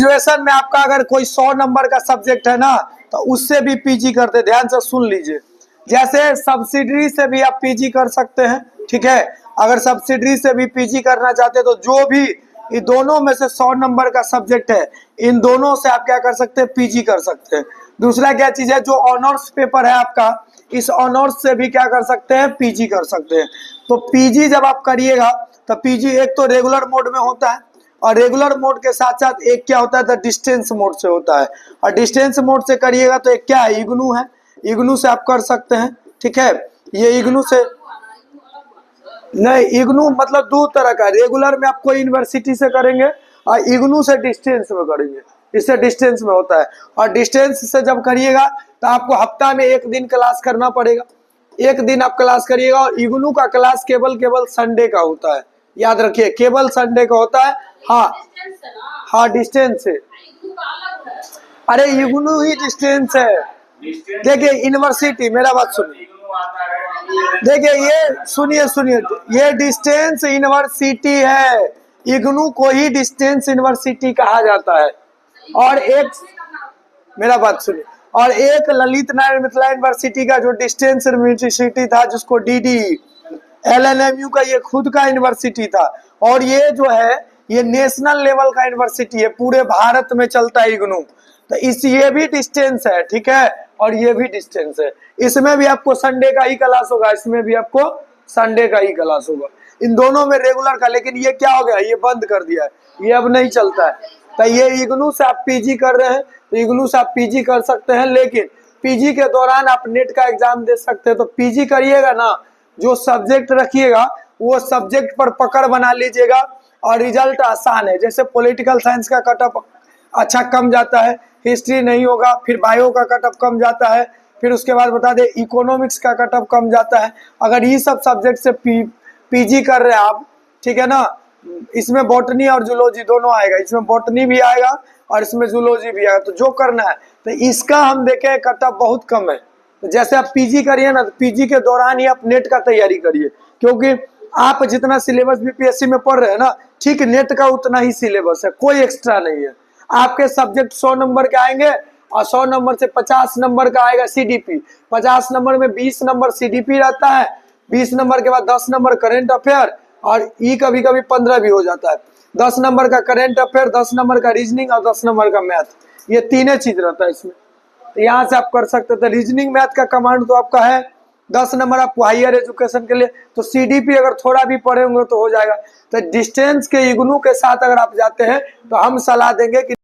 Graduation में आपका अगर कोई 100 नंबर का सब्जेक्ट है ना, तो उससे भी पीजी करते, ध्यान से सुन लीजिए। जैसे सब्सिडरी से भी आप पीजी कर सकते हैं, ठीक है। अगर सब्सिडरी से भी पीजी करना चाहते हैं तो जो भी इन दोनों में से 100 नंबर का सब्जेक्ट है, इन दोनों से आप क्या कर सकते हैं, पीजी कर सकते हैं। दूसरा क्या चीज है, जो ऑनर्स पेपर है आपका, इस ऑनर्स से भी क्या कर सकते हैं, पीजी कर सकते हैं। तो पीजी जब आप करिएगा तो पीजी एक तो रेगुलर मोड में होता है, और रेगुलर मोड के साथ साथ एक क्या होता है, तो डिस्टेंस मोड से होता है। और डिस्टेंस मोड से करिएगा तो एक क्या है, इग्नू है, इग्नू से आप कर सकते हैं, ठीक है। ये इग्नू से नहीं, इग्नू मतलब दो तरह का, रेगुलर में आप कोई यूनिवर्सिटी से करेंगे और इग्नू से डिस्टेंस में करेंगे, इससे डिस्टेंस में होता है। और डिस्टेंस से जब करिएगा तो आपको हफ्ता में एक दिन क्लास करना पड़ेगा, एक दिन आप क्लास करिएगा। और इग्नू का क्लास केवल संडे का होता है, याद रखिए, केवल संडे का होता है। हाँ डिस्टेंस से, अरे इग्नू ही डिस्टेंस है। देखिए यूनिवर्सिटी, मेरा बात सुनिए, देखिए ये सुनिए, ये डिस्टेंस यूनिवर्सिटी है, इग्नू को ही डिस्टेंस यूनिवर्सिटी कहा जाता है। और एक, मेरा बात सुनिए, और एक ललित नारायण मिथिला यूनिवर्सिटी का जो डिस्टेंस यूनिवर्सिटी था, जिसको डीडी एलएनएमयू का ये खुद का यूनिवर्सिटी था। और ये जो है ये नेशनल लेवल का यूनिवर्सिटी है, पूरे भारत में चलता है इग्नू। तो इस ये भी डिस्टेंस है, ठीक है, और ये भी डिस्टेंस है। इसमें भी आपको संडे का ही क्लास होगा, इसमें भी आपको संडे का ही क्लास होगा, इन दोनों में रेगुलर का। लेकिन ये क्या हो गया, ये बंद कर दिया है, ये अब नहीं चलता है। तो ये इग्नू से आप पीजी कर रहे हैं तो इग्नू से आप पीजी कर सकते हैं, लेकिन पीजी के दौरान आप नेट का एग्जाम दे सकते हैं। तो पीजी करिएगा ना, जो सब्जेक्ट रखिएगा वो सब्जेक्ट पर पकड़ बना लीजिएगा, और रिजल्ट आसान है। जैसे पॉलिटिकल साइंस का कट ऑफ अच्छा कम जाता है, हिस्ट्री नहीं होगा, फिर बायो का कट ऑफ कम जाता है, फिर उसके बाद बता दें इकोनॉमिक्स का कट ऑफ कम जाता है। अगर ये सब सब्जेक्ट से पीजी कर रहे हैं आप, ठीक है ना, इसमें बॉटनी और जूलॉजी दोनों आएगा, इसमें बॉटनी भी आएगा और इसमें जूलॉजी भी आएगा। तो जो करना है, तो इसका हम देखें कट ऑफ बहुत कम है। तो जैसे आप पीजी करिए ना, तो पीजी के दौरान ही आप नेट का तैयारी करिए, क्योंकि आप जितना सिलेबस बीपीएससी में पढ़ रहे हैं ना, ठीक नेट का उतना ही सिलेबस है, कोई एक्स्ट्रा नहीं है। आपके सब्जेक्ट 100 नंबर के आएंगे, और 100 नंबर से 50 नंबर का आएगा सीडीपी, 50 नंबर में 20 नंबर सीडीपी रहता है, 20 नंबर के बाद 10 नंबर करेंट अफेयर, और ई कभी कभी 15 भी हो जाता है। 10 नंबर का करेंट अफेयर, 10 नंबर का रीजनिंग और 10 नंबर का मैथ, ये तीनों चीज रहता है इसमें। तो यहाँ से आप कर सकते थे। रीजनिंग मैथ का कमांड तो आपका है 10 नंबर आपको हायर एजुकेशन के लिए। तो सीडीपी अगर थोड़ा भी पढ़े होंगे तो हो जाएगा। तो डिस्टेंस के इग्नू के साथ अगर आप जाते हैं तो हम सलाह देंगे कि